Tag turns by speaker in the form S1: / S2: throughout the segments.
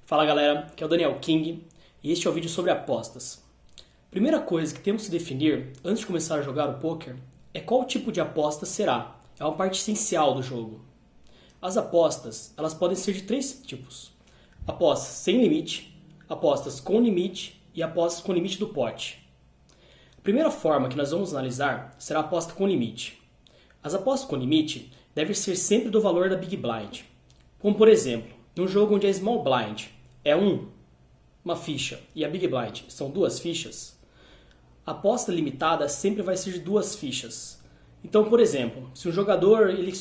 S1: Fala galera, aqui é o Daniel King e este é o vídeo sobre apostas. Primeira coisa que temos que definir antes de começar a jogar o poker é qual tipo de aposta será. É uma parte essencial do jogo. As apostas, elas podem ser de três tipos: apostas sem limite, apostas com limite e apostas com limite do pote. A primeira forma que nós vamos analisar será a aposta com limite. As apostas com limite devem ser sempre do valor da Big Blind. Como por exemplo, num jogo onde a Small Blind é uma ficha e a Big Blind são duas fichas, a aposta limitada sempre vai ser de duas fichas. Então, por exemplo, se um jogador ele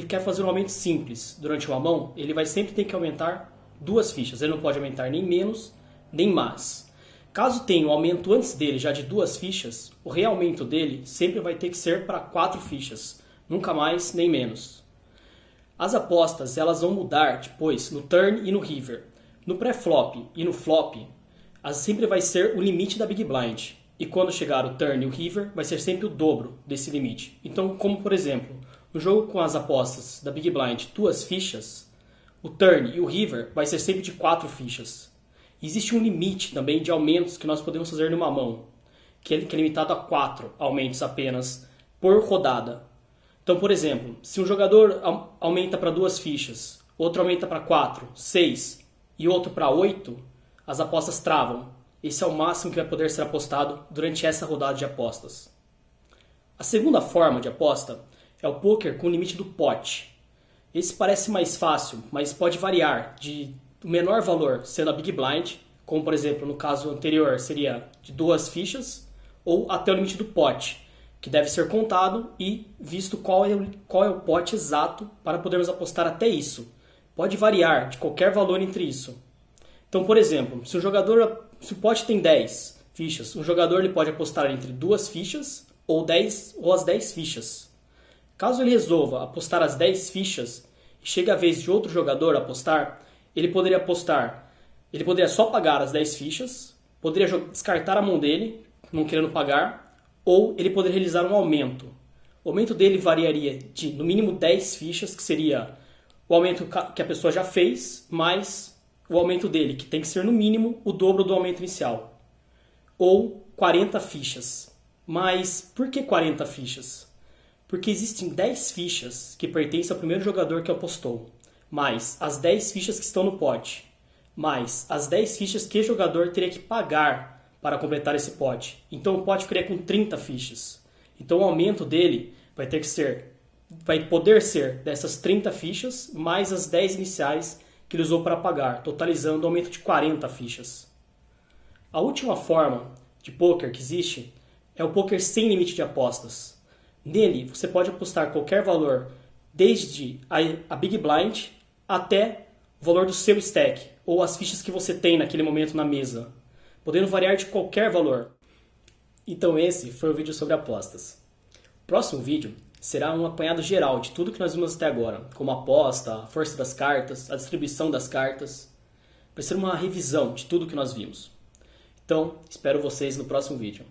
S1: quer fazer um aumento simples durante uma mão, ele vai sempre ter que aumentar duas fichas. Ele não pode aumentar nem menos, nem mais. Caso tenha um aumento antes dele já de duas fichas, o realmente dele sempre vai ter que ser para 4 fichas. Nunca mais, nem menos. As apostas elas vão mudar depois no turn e no river. No pré-flop e no flop, sempre vai ser o limite da Big Blind. E quando chegar o turn e o river, vai ser sempre o dobro desse limite. Então, como por exemplo, no jogo com as apostas da Big Blind, 2 fichas, o turn e o river vai ser sempre de 4 fichas. Existe um limite também de aumentos que nós podemos fazer numa mão, que é limitado a 4 aumentos apenas por rodada. Então, por exemplo, se um jogador aumenta para 2 fichas, outro aumenta para 4, 6 e outro para 8, as apostas travam. Esse é o máximo que vai poder ser apostado durante essa rodada de apostas. A segunda forma de aposta é o poker com limite do pote. Esse parece mais fácil, mas pode variar de o menor valor sendo a Big Blind, como por exemplo no caso anterior seria de 2 fichas, ou até o limite do pote, que deve ser contado e visto qual é o pote exato para podermos apostar até isso. Pode variar de qualquer valor entre isso. Então, por exemplo, se o pote tem 10 fichas, um jogador ele pode apostar entre 2 fichas ou as 10 fichas. Caso ele resolva apostar as 10 fichas e chegue a vez de outro jogador apostar, ele poderia só pagar as 10 fichas, poderia descartar a mão dele, não querendo pagar, ou ele poderia realizar um aumento. O aumento dele variaria de no mínimo 10 fichas, que seria o aumento que a pessoa já fez, mais o aumento dele, que tem que ser no mínimo o dobro do aumento inicial. Ou 40 fichas. Mas por que 40 fichas? Porque existem 10 fichas que pertencem ao primeiro jogador que apostou, mais as 10 fichas que estão no pote, mais as 10 fichas que o jogador teria que pagar para completar esse pote. Então o pote ficaria com 30 fichas. Então o aumento dele vai poder ser dessas 30 fichas, mais as 10 iniciais que ele usou para pagar, totalizando um aumento de 40 fichas. A última forma de poker que existe é o poker sem limite de apostas. Nele, você pode apostar qualquer valor, desde a Big Blind até o valor do seu stack, ou as fichas que você tem naquele momento na mesa, podendo variar de qualquer valor. Então esse foi o vídeo sobre apostas. O próximo vídeo será um apanhado geral de tudo que nós vimos até agora, como a aposta, a força das cartas, a distribuição das cartas. Vai ser uma revisão de tudo que nós vimos. Então, espero vocês no próximo vídeo.